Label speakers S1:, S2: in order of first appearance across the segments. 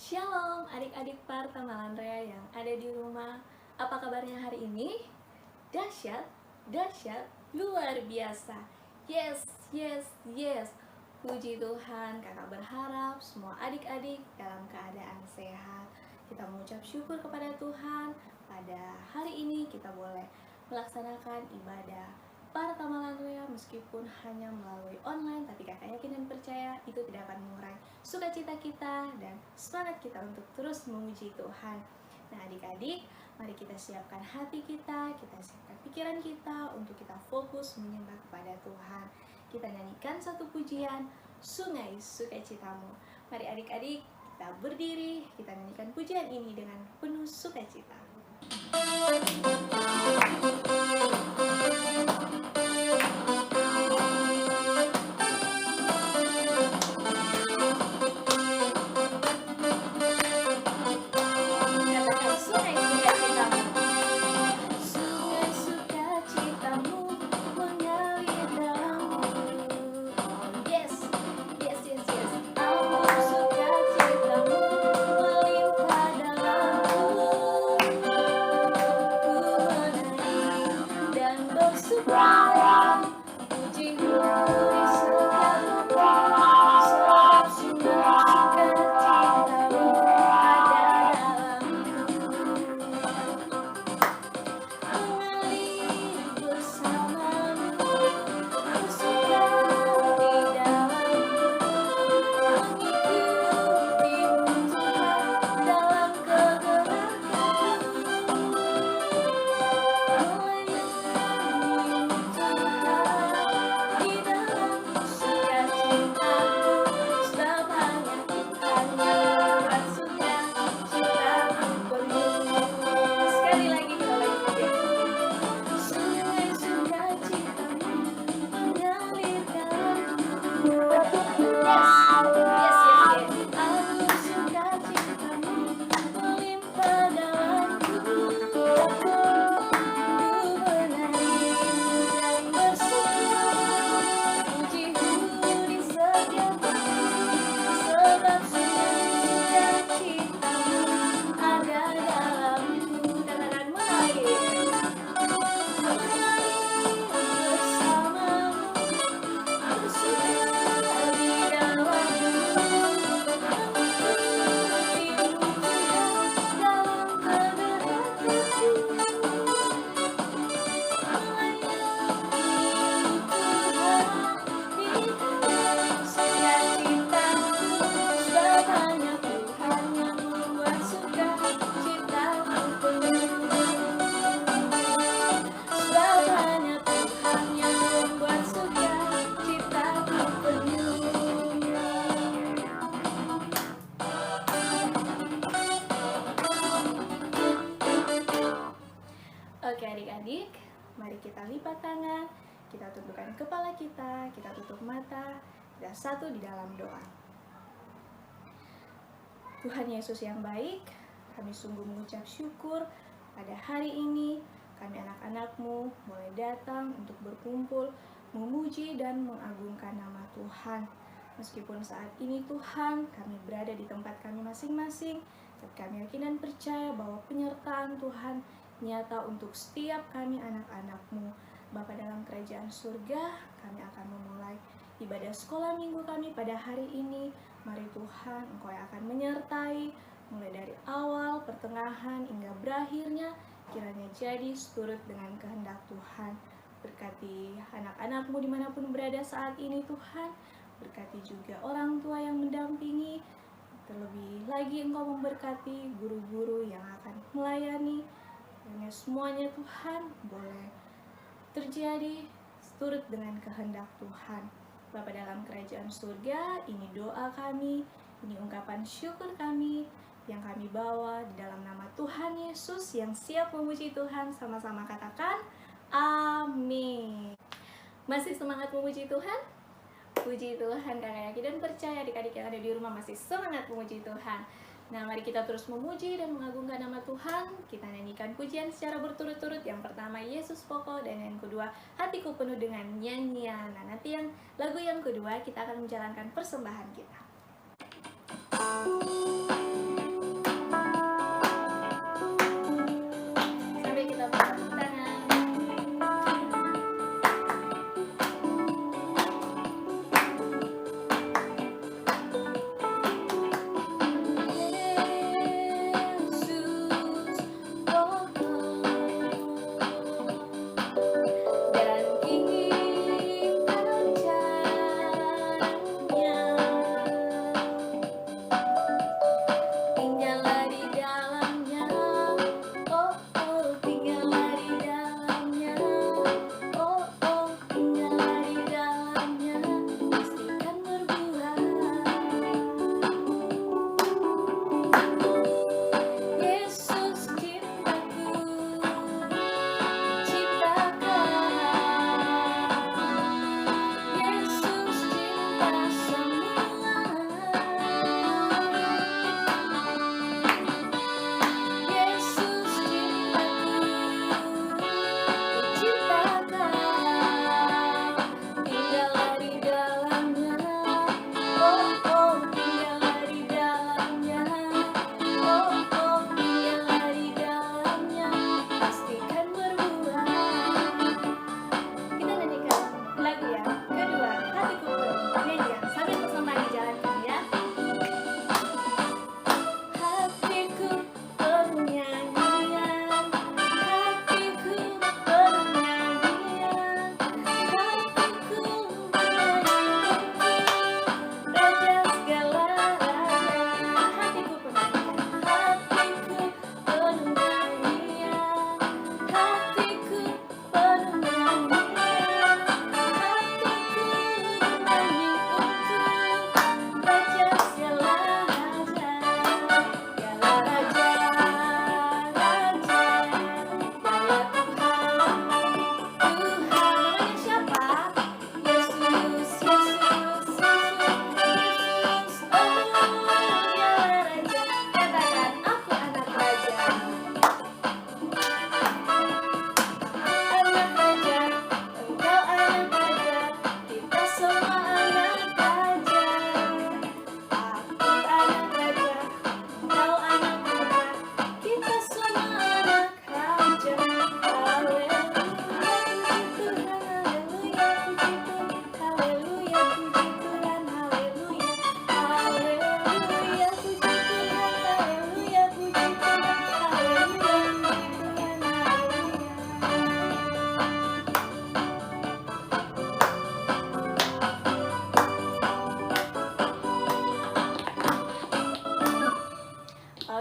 S1: Shalom adik-adik Partamalan Rea yang ada di rumah. Apa kabarnya hari ini? Dahsyat, dahsyat, luar biasa. Yes, yes, yes. Puji Tuhan, kakak berharap semua adik-adik dalam keadaan sehat. Kita mengucap syukur kepada Tuhan. Pada hari ini kita boleh melaksanakan ibadah Partamalan Rea meskipun hanya melalui online, tapi kakak yakin dan percaya itu tidak akan mengurangi sukacita kita dan semangat kita untuk terus memuji Tuhan. Nah adik-adik, mari kita siapkan hati kita siapkan pikiran kita untuk kita fokus menyembah kepada Tuhan. Kita nyanyikan satu pujian, Sungai Sukacitamu. Mari adik-adik, kita berdiri, kita nyanyikan pujian ini dengan penuh sukacita. Oke adik-adik, mari kita lipat tangan, kita tundukkan kepala kita tutup mata, kita satu di dalam doa. Tuhan Yesus yang baik, kami sungguh mengucap syukur pada hari ini, kami anak-anak-Mu boleh datang untuk berkumpul, memuji dan mengagungkan nama Tuhan. Meskipun saat ini Tuhan, kami berada di tempat kami masing-masing, tapi kami yakin dan percaya bahwa penyertaan Tuhan nyata untuk setiap kami anak-anak-Mu. Bapa dalam kerajaan surga, kami akan memulai ibadah sekolah minggu kami pada hari ini. Mari Tuhan, Engkau yang akan menyertai, mulai dari awal, pertengahan, hingga berakhirnya, kiranya jadi seturut dengan kehendak Tuhan. Berkati anak-anak-Mu dimanapun berada saat ini Tuhan, berkati juga orang tua yang mendampingi, terlebih lagi Engkau memberkati guru-guru yang akan melayani. Hanya semuanya Tuhan boleh terjadi seturut dengan kehendak Tuhan. Bapa dalam kerajaan surga, ini doa kami, ini ungkapan syukur kami yang kami bawa di dalam nama Tuhan Yesus yang siap memuji Tuhan. Sama-sama katakan amin. Masih semangat memuji Tuhan? Puji Tuhan, kakak yakin dan percaya adik-adik yang ada di rumah masih semangat memuji Tuhan. Nah, mari kita terus memuji dan mengagungkan nama Tuhan. Kita nyanyikan pujian secara berturut-turut. Yang pertama, Yesus pokok, dan yang kedua, hatiku penuh dengan nyanyian. Nah, nanti lagu yang kedua, kita akan menjalankan persembahan kita.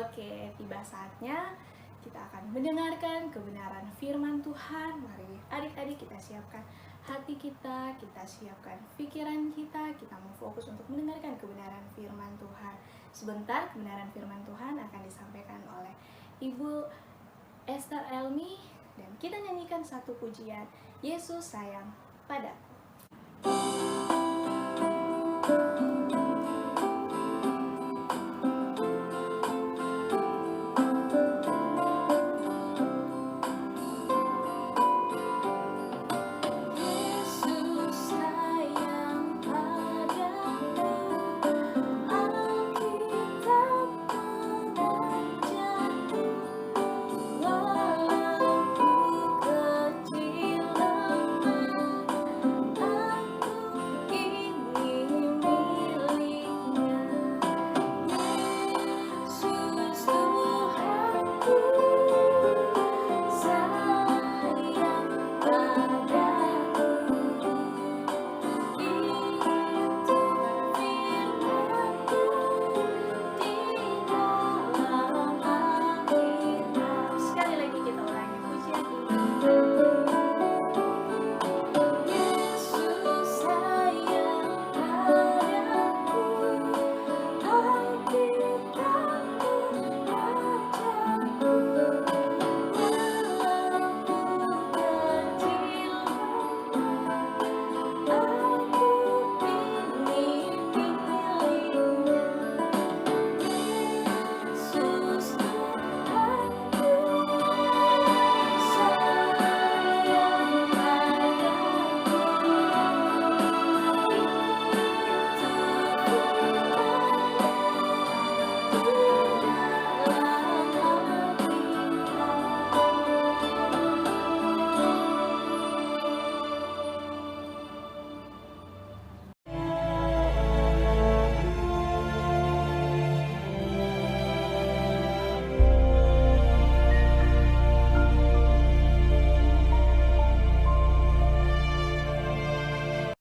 S1: Oke, tiba saatnya kita akan mendengarkan kebenaran firman Tuhan. Mari adik-adik kita siapkan hati kita siapkan pikiran kita mau fokus untuk mendengarkan kebenaran firman Tuhan. Sebentar kebenaran firman Tuhan akan disampaikan oleh Ibu Esther Elmi dan kita nyanyikan satu pujian, Yesus sayang padaku.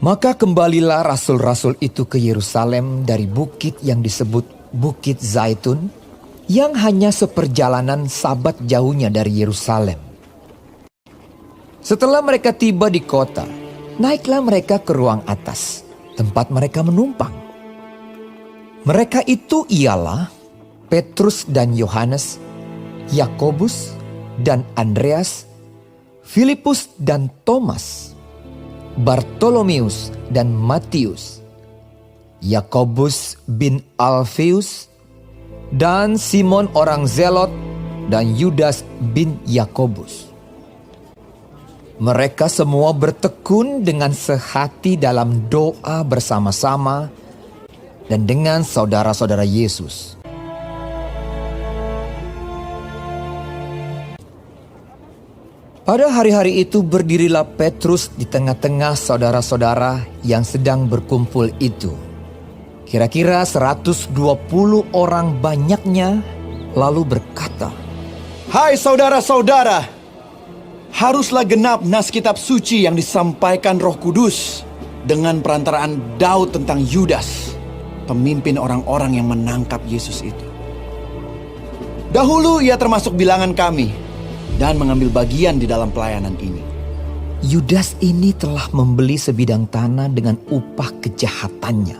S2: Maka kembalilah rasul-rasul itu ke Yerusalem dari bukit yang disebut Bukit Zaitun, yang hanya seperjalanan sabat jauhnya dari Yerusalem. Setelah mereka tiba di kota, naiklah mereka ke ruang atas, tempat mereka menumpang. Mereka itu ialah Petrus dan Yohanes, Yakobus dan Andreas, Filipus dan Thomas, Bartolomeus dan Matius, Yakobus bin Alfeus, dan Simon orang Zelot, dan Yudas bin Yakobus. Mereka semua bertekun dengan sehati dalam doa bersama-sama dan dengan saudara-saudara Yesus. Pada hari-hari itu berdirilah Petrus di tengah-tengah saudara-saudara yang sedang berkumpul itu. Kira-kira 120 orang banyaknya, lalu berkata,
S3: "Hai saudara-saudara, haruslah genap nas kitab suci yang disampaikan Roh Kudus dengan perantaraan Daud tentang Yudas, pemimpin orang-orang yang menangkap Yesus itu. Dahulu ia termasuk bilangan kami dan mengambil bagian di dalam pelayanan ini.
S2: Yudas ini telah membeli sebidang tanah dengan upah kejahatannya.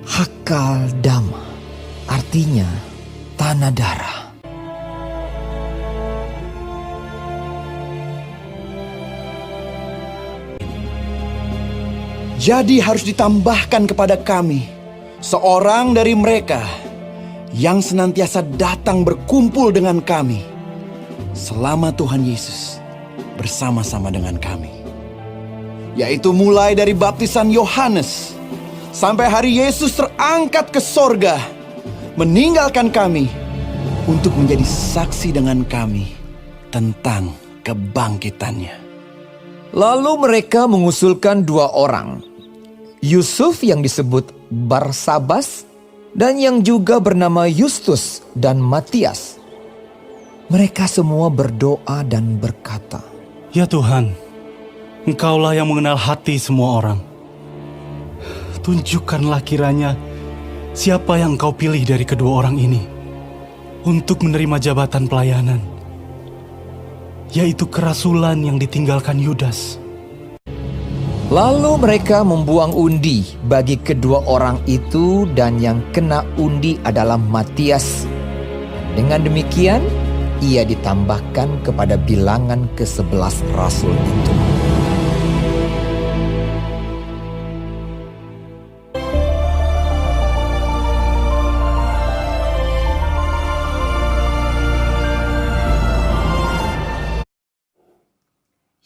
S2: Hakal dama, artinya tanah darah.
S3: Jadi harus ditambahkan kepada kami seorang dari mereka yang senantiasa datang berkumpul dengan kami selama Tuhan Yesus bersama-sama dengan kami, yaitu mulai dari baptisan Yohanes sampai hari Yesus terangkat ke sorga, meninggalkan kami untuk menjadi saksi dengan kami tentang kebangkitannya."
S2: Lalu mereka mengusulkan 2 orang, Yusuf yang disebut Barsabas dan yang juga bernama Justus dan Matias. Mereka semua berdoa dan berkata,
S4: "Ya Tuhan, Engkaulah yang mengenal hati semua orang. Tunjukkanlah kiranya siapa yang Engkau pilih dari kedua orang ini, untuk menerima jabatan pelayanan, yaitu kerasulan yang ditinggalkan Yudas.
S2: Lalu mereka membuang undi bagi kedua orang itu, dan yang kena undi adalah Matias. Dengan demikian, ia ditambahkan kepada bilangan ke-11 rasul itu.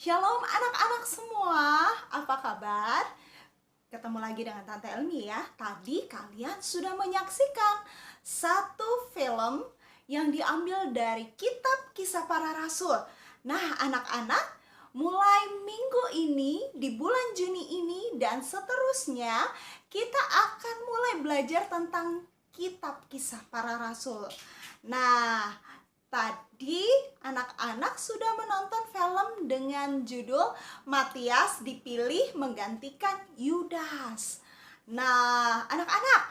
S5: Shalom anak-anak semua, apa kabar? Ketemu lagi dengan Tante Elmi ya. Tadi kalian sudah menyaksikan satu film yang diambil dari kitab Kisah Para Rasul. Nah anak-anak, mulai minggu ini, di bulan Juni ini dan seterusnya, kita akan mulai belajar tentang kitab Kisah Para Rasul. Nah, tadi anak-anak sudah menonton film dengan judul Matias dipilih menggantikan Yudas. Nah, anak-anak,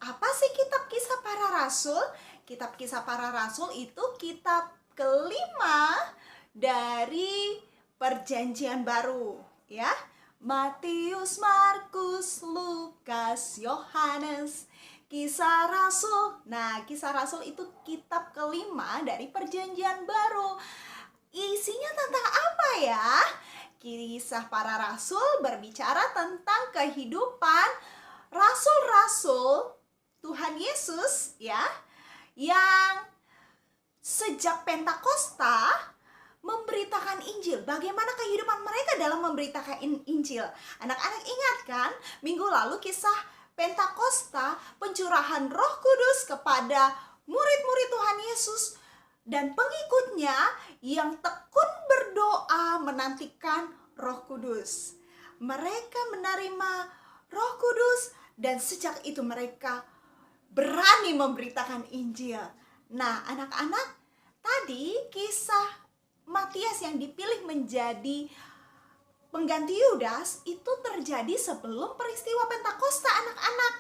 S5: apa sih kitab Kisah Para Rasul? Kitab Kisah Para Rasul itu kitab kelima dari Perjanjian Baru, ya. Matius, Markus, Lukas, Yohanes, Kisah Rasul. Nah, Kisah Rasul itu kitab kelima dari Perjanjian Baru. Isinya tentang apa ya? Kisah Para Rasul berbicara tentang kehidupan rasul-rasul Tuhan Yesus, ya, yang sejak Pentakosta memberitakan Injil. Bagaimana kehidupan mereka dalam memberitakan Injil? Anak-anak ingat kan? Minggu lalu kisah Pentakosta, pencurahan Roh Kudus kepada murid-murid Tuhan Yesus dan pengikutnya yang tekun berdoa menantikan Roh Kudus. Mereka menerima Roh Kudus dan sejak itu mereka berani memberitakan Injil. Nah, anak-anak, tadi kisah Matias yang dipilih menjadi pengganti Yudas itu terjadi sebelum peristiwa Pentakosta, anak-anak.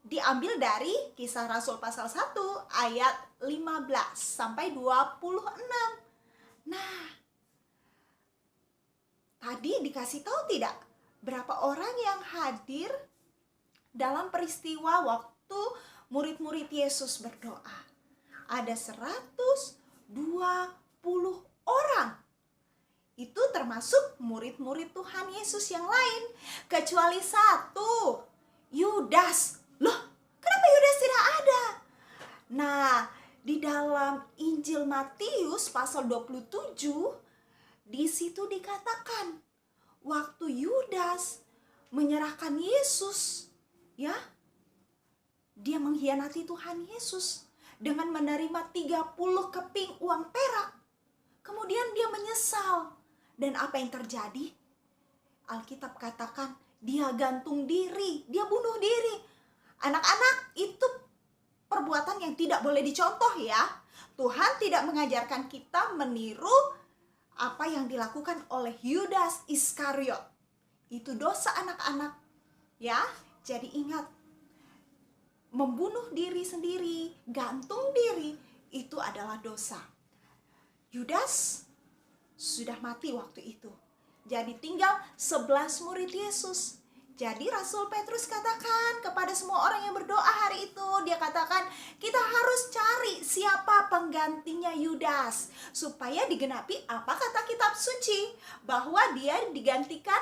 S5: Diambil dari Kisah Rasul pasal 1 ayat 15 sampai 26. Nah, tadi dikasih tahu tidak berapa orang yang hadir dalam peristiwa waktu murid-murid Yesus berdoa? Ada 120 orang. Itu termasuk murid-murid Tuhan Yesus yang lain, kecuali satu, Yudas. Loh, kenapa Yudas tidak ada? Nah, di dalam Injil Matius pasal 27, di situ dikatakan waktu Yudas menyerahkan Yesus, ya, dia mengkhianati Tuhan Yesus dengan menerima 30 keping uang perak. Kemudian dia menyesal. Dan apa yang terjadi? Alkitab katakan dia gantung diri, dia bunuh diri. Anak-anak, itu perbuatan yang tidak boleh dicontoh ya. Tuhan tidak mengajarkan kita meniru apa yang dilakukan oleh Yudas Iskariot. Itu dosa anak-anak, ya. Jadi ingat, membunuh diri sendiri, gantung diri, itu adalah dosa. Yudas sudah mati waktu itu. Jadi tinggal 11 murid Yesus. Jadi Rasul Petrus katakan kepada semua orang yang berdoa hari itu, dia katakan kita harus cari siapa penggantinya Yudas, supaya digenapi apa kata kitab suci, bahwa dia digantikan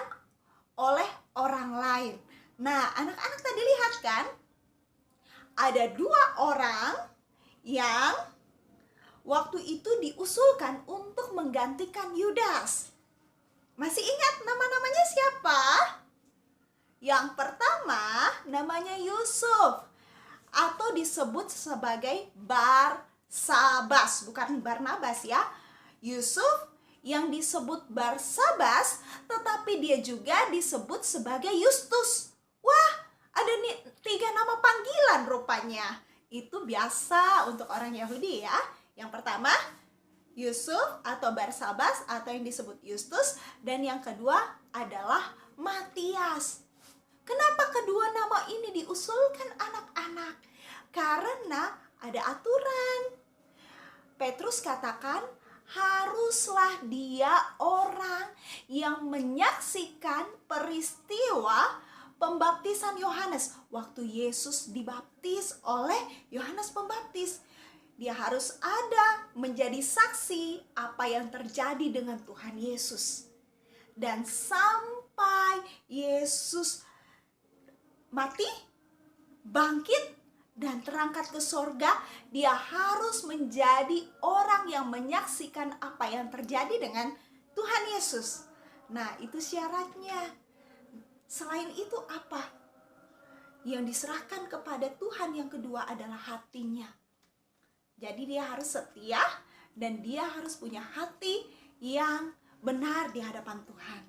S5: oleh orang lain. Nah, anak-anak tadi lihat kan, ada 2 orang yang waktu itu diusulkan untuk menggantikan Yudas. Masih ingat nama-namanya siapa? Yang pertama namanya Yusuf, atau disebut sebagai Barsabas, bukan Barnabas ya. Yusuf yang disebut Barsabas, tetapi dia juga disebut sebagai Yustus. Wah, ada 3 nama panggilan rupanya. Itu biasa untuk orang Yahudi ya. Yang pertama, Yusuf atau Barsabas atau yang disebut Yustus. Dan yang kedua adalah Matias. Kenapa kedua nama ini diusulkan anak-anak? Karena ada aturan. Petrus katakan, haruslah dia orang yang menyaksikan peristiwa pembaptisan Yohanes waktu Yesus dibaptis oleh Yohanes Pembaptis. Dia harus ada menjadi saksi apa yang terjadi dengan Tuhan Yesus. Dan sampai Yesus mati, bangkit, dan terangkat ke sorga, dia harus menjadi orang yang menyaksikan apa yang terjadi dengan Tuhan Yesus. Nah, itu syaratnya. Selain itu apa? Yang diserahkan kepada Tuhan yang kedua adalah hatinya. Jadi dia harus setia dan dia harus punya hati yang benar di hadapan Tuhan.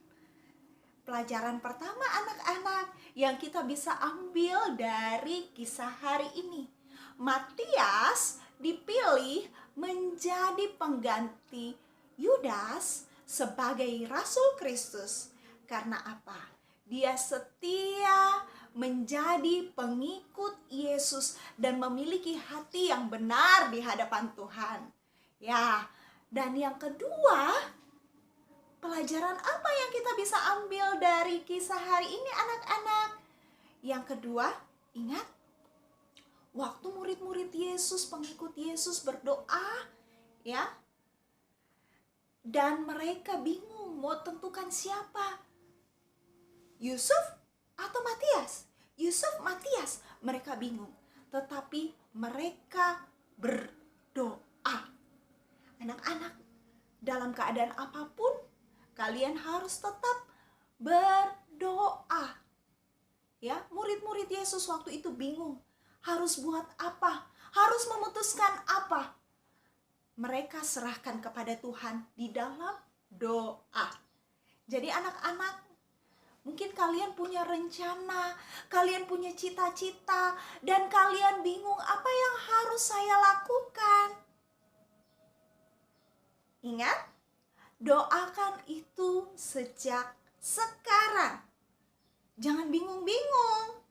S5: Pelajaran pertama anak-anak yang kita bisa ambil dari kisah hari ini. Matias dipilih menjadi pengganti Yudas sebagai Rasul Kristus. Karena apa? Dia setia menjadi pengikut Yesus dan memiliki hati yang benar di hadapan Tuhan. Ya, dan yang kedua, pelajaran apa yang kita bisa ambil dari kisah hari ini anak-anak? Yang kedua, ingat waktu murid-murid Yesus, pengikut Yesus berdoa, ya. Dan mereka bingung mau tentukan siapa. Yusuf atau Matias? Yusuf, Matias, mereka bingung. Tetapi mereka berdoa. Anak-anak, dalam keadaan apapun, kalian harus tetap berdoa. Ya, murid-murid Yesus waktu itu bingung. Harus buat apa? Harus memutuskan apa? Mereka serahkan kepada Tuhan di dalam doa. Jadi anak-anak, mungkin kalian punya rencana, kalian punya cita-cita, dan kalian bingung apa yang harus saya lakukan. Ingat, doakan itu sejak sekarang. Jangan bingung-bingung.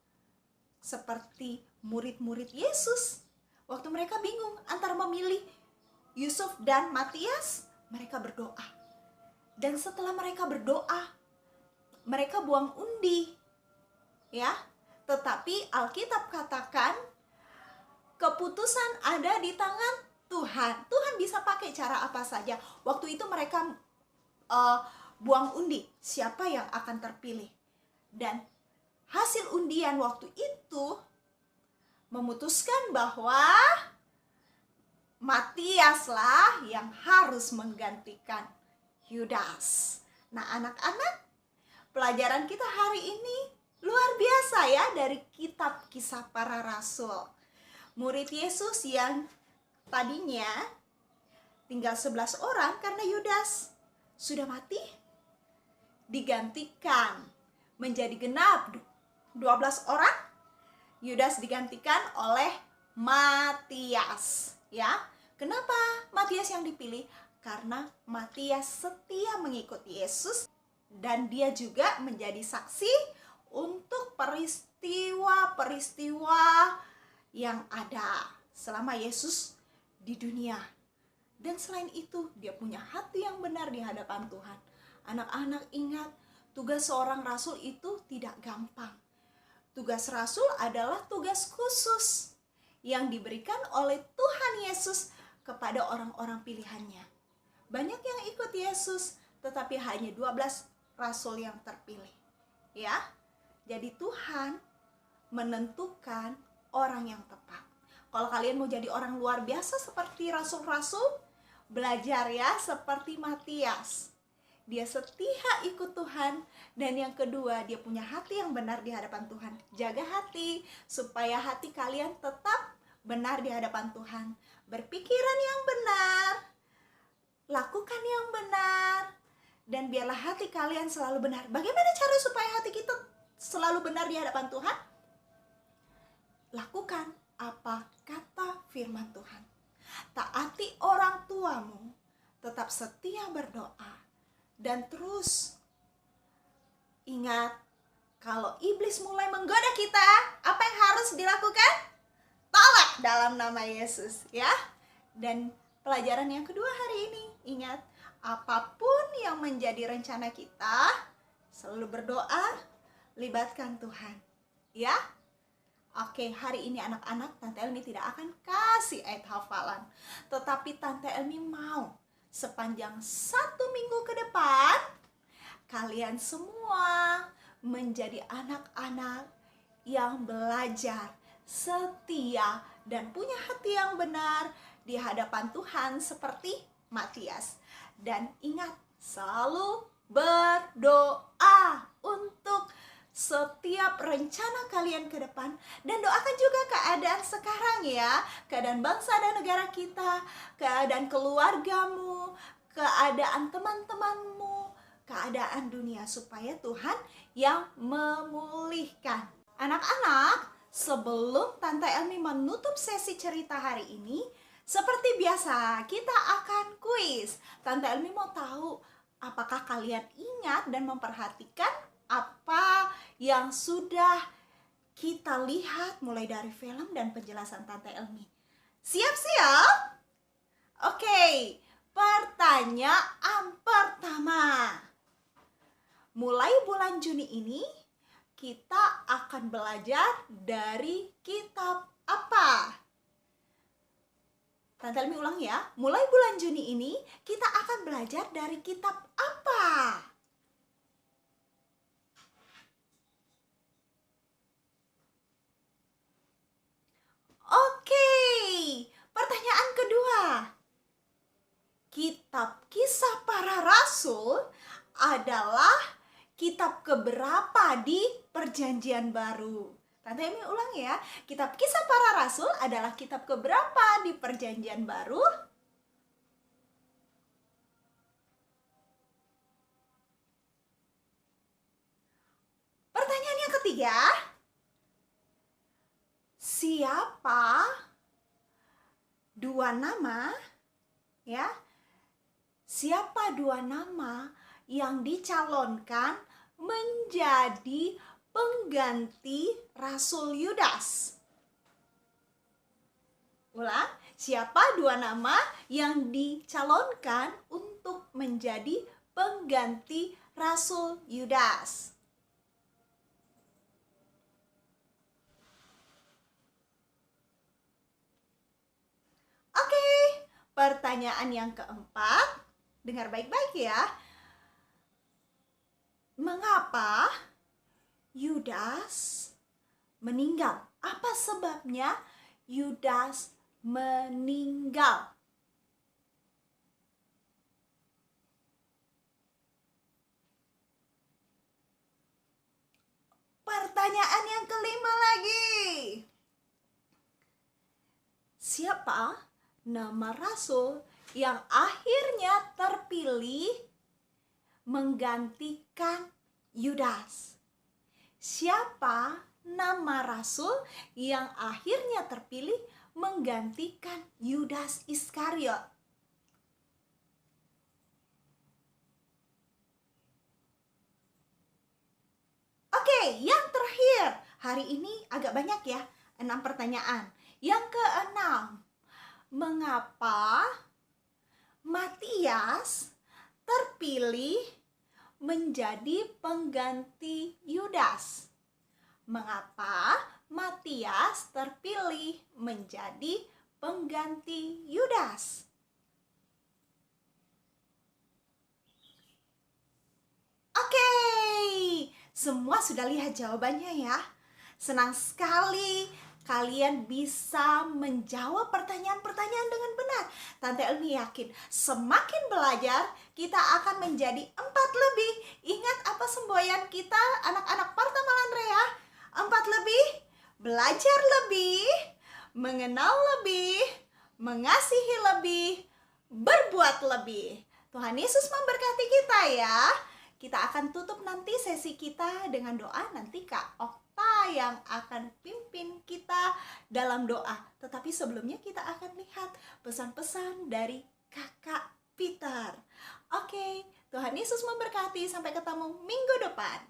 S5: Seperti murid-murid Yesus. Waktu mereka bingung antara memilih Yusuf dan Matias, mereka berdoa. Dan setelah mereka berdoa, mereka buang undi, ya. Tetapi Alkitab katakan keputusan ada di tangan Tuhan. Tuhan bisa pakai cara apa saja. Waktu itu mereka buang undi, siapa yang akan terpilih. Dan hasil undian waktu itu memutuskan bahwa Matiaslah yang harus menggantikan Yudas. Nah, anak-anak, pelajaran kita hari ini luar biasa ya dari kitab Kisah Para Rasul. Murid Yesus yang tadinya tinggal 11 orang karena Yudas sudah mati, digantikan menjadi genap 12 orang. Yudas digantikan oleh Matias, ya. Kenapa Matias yang dipilih? Karena Matias setia mengikuti Yesus dan dia juga menjadi saksi untuk peristiwa-peristiwa yang ada selama Yesus di dunia. Dan selain itu, dia punya hati yang benar di hadapan Tuhan. Anak-anak ingat, tugas seorang rasul itu tidak gampang. Tugas rasul adalah tugas khusus yang diberikan oleh Tuhan Yesus kepada orang-orang pilihannya. Banyak yang ikut Yesus, tetapi hanya 12 rasul yang terpilih. Ya, jadi Tuhan menentukan orang yang tepat. Kalau kalian mau jadi orang luar biasa seperti rasul-rasul, belajar ya seperti Matias. Dia setia ikut Tuhan, dan yang kedua dia punya hati yang benar di hadapan Tuhan. Jaga hati supaya hati kalian tetap benar di hadapan Tuhan. Berpikiran yang benar, lakukan yang benar, dan biarlah hati kalian selalu benar. Bagaimana cara supaya hati kita selalu benar di hadapan Tuhan? Lakukan apa kata firman Tuhan. Taati orang tuamu, tetap setia berdoa, dan terus ingat, kalau iblis mulai menggoda kita, apa yang harus dilakukan? Tolak. dalam nama Yesus ya. Dan pelajaran yang kedua hari ini, ingat, apapun yang menjadi rencana kita, selalu berdoa, libatkan Tuhan ya. Oke, hari ini anak-anak, Tante Elmi tidak akan kasih ayat hafalan, tetapi Tante Elmi mau sepanjang 1 minggu ke depan kalian semua menjadi anak-anak yang belajar, setia, dan punya hati yang benar di hadapan Tuhan seperti Matias. Dan ingat, selalu berdoa untuk setiap rencana kalian ke depan, dan doakan juga keadaan sekarang ya, keadaan bangsa dan negara kita, keadaan keluargamu, keadaan teman-temanmu, keadaan dunia, supaya Tuhan yang memulihkan. Anak-anak, sebelum Tante Elmi menutup sesi cerita hari ini, seperti biasa kita akan kuis. Tante Elmi mau tahu apakah kalian ingat dan memperhatikan apa yang sudah kita lihat mulai dari film dan penjelasan Tante Elmi. Siap-siap? Oke, pertanyaan pertama. Mulai bulan Juni ini kita akan belajar dari kitab apa? Tante Elmi ulang ya. Mulai bulan Juni ini kita akan belajar dari kitab apa? Oke, pertanyaan kedua. Kitab Kisah Para Rasul adalah kitab keberapa di Perjanjian Baru? Tante Emi ulang ya. Kitab Kisah Para Rasul adalah kitab keberapa di Perjanjian Baru? Pertanyaan yang ketiga. Siapa dua nama ya? Siapa dua nama yang dicalonkan menjadi pengganti Rasul Yudas? Ulang, siapa dua nama yang dicalonkan untuk menjadi pengganti Rasul Yudas? Oke, pertanyaan yang keempat, dengar baik-baik ya. Mengapa Yudas meninggal? Apa sebabnya Yudas meninggal? Pertanyaan yang kelima lagi. Siapa nama rasul yang akhirnya terpilih menggantikan Yudas? Siapa nama rasul yang akhirnya terpilih menggantikan Yudas Iskariot? Oke, yang terakhir. Hari ini agak banyak ya, 6 pertanyaan. Yang keenam, mengapa Matias terpilih menjadi pengganti Yudas? Mengapa Matias terpilih menjadi pengganti Yudas? Oke, semua sudah lihat jawabannya ya. Senang sekali kalian bisa menjawab pertanyaan-pertanyaan dengan benar. Tante Elmi yakin semakin belajar kita akan menjadi 4 lebih. Ingat apa semboyan kita anak-anak Parta Malandrea? 4 lebih, belajar lebih, mengenal lebih, mengasihi lebih, berbuat lebih. Tuhan Yesus memberkati kita ya. Kita akan tutup nanti sesi kita dengan doa. Nanti Kak Okta yang akan pimpin kita dalam doa. Tetapi sebelumnya kita akan lihat pesan-pesan dari Kakak Peter. Oke, Tuhan Yesus memberkati. Sampai ketemu minggu depan.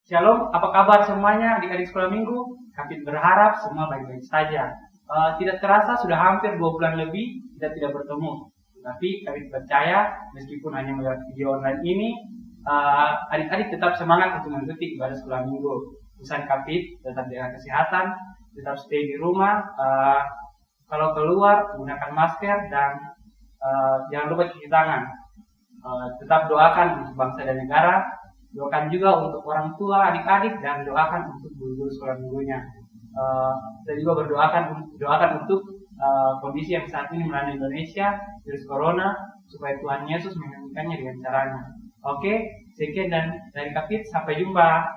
S6: Shalom, apa kabar semuanya adik-adik sekolah minggu? Kami berharap semua baik-baik saja. Tidak terasa sudah hampir 2 bulan lebih kita tidak bertemu. Tapi kami percaya meskipun hanya melalui video online ini, adik-adik tetap semangat untuk mengikuti ibadah sekolah minggu. Pesan Kapit tetap jaga kesehatan, tetap stay di rumah. Kalau keluar gunakan masker dan jangan lupa cuci tangan. Tetap doakan untuk bangsa dan negara. Doakan juga untuk orang tua, adik-adik, dan doakan untuk guru-guru sekolah minggunya. Kita juga doakan untuk kondisi yang saat ini melanda Indonesia, virus corona, supaya Tuhan Yesus menghentikannya dengan caranya. Oke, sekian dan dari Kapit, sampai jumpa.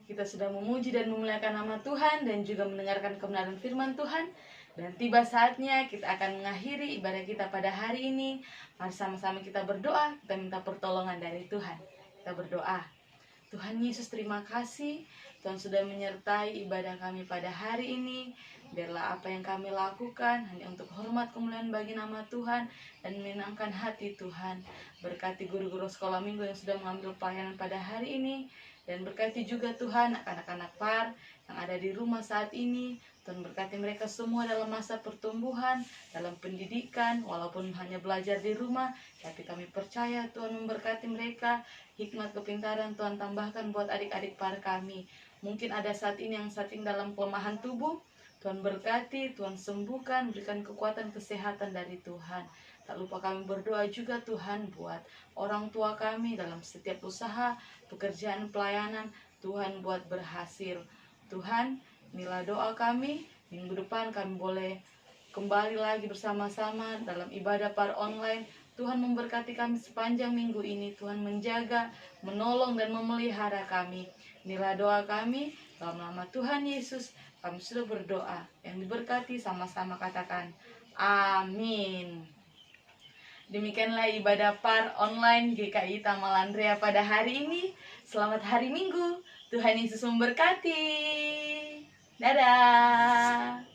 S7: Kita sudah memuji dan memuliakan nama Tuhan dan juga mendengarkan kebenaran firman Tuhan. Dan tiba saatnya kita akan mengakhiri ibadah kita pada hari ini. Mari sama-sama kita berdoa, kita minta pertolongan dari Tuhan. Kita berdoa. Tuhan Yesus, terima kasih Tuhan sudah menyertai ibadah kami pada hari ini. Biarlah apa yang kami lakukan hanya untuk hormat kemuliaan bagi nama Tuhan dan menyenangkan hati Tuhan. Berkati guru-guru sekolah minggu yang sudah mengambil pelayanan pada hari ini. Dan berkati juga Tuhan anak-anak PAR yang ada di rumah saat ini. Tuhan berkati mereka semua dalam masa pertumbuhan, dalam pendidikan, walaupun hanya belajar di rumah. Tapi kami percaya Tuhan memberkati mereka, hikmat kepintaran Tuhan tambahkan buat adik-adik PAR kami. Mungkin ada saat ini yang saat ini dalam kelemahan tubuh, Tuhan berkati, Tuhan sembuhkan, berikan kekuatan kesehatan dari Tuhan. Tak lupa kami berdoa juga Tuhan buat orang tua kami dalam setiap usaha, pekerjaan, pelayanan. Tuhan buat berhasil. Tuhan, inilah doa kami. Minggu depan kami boleh kembali lagi bersama-sama dalam ibadah PAR online. Tuhan memberkati kami sepanjang minggu ini. Tuhan menjaga, menolong dan memelihara kami. Inilah doa kami. Dalam nama Tuhan Yesus kami sudah berdoa. Yang diberkati sama-sama katakan amin. Demikianlah ibadah PAR online GKI Tamalandrea pada hari ini. Selamat hari Minggu. Tuhan Yesus memberkati. Dadah.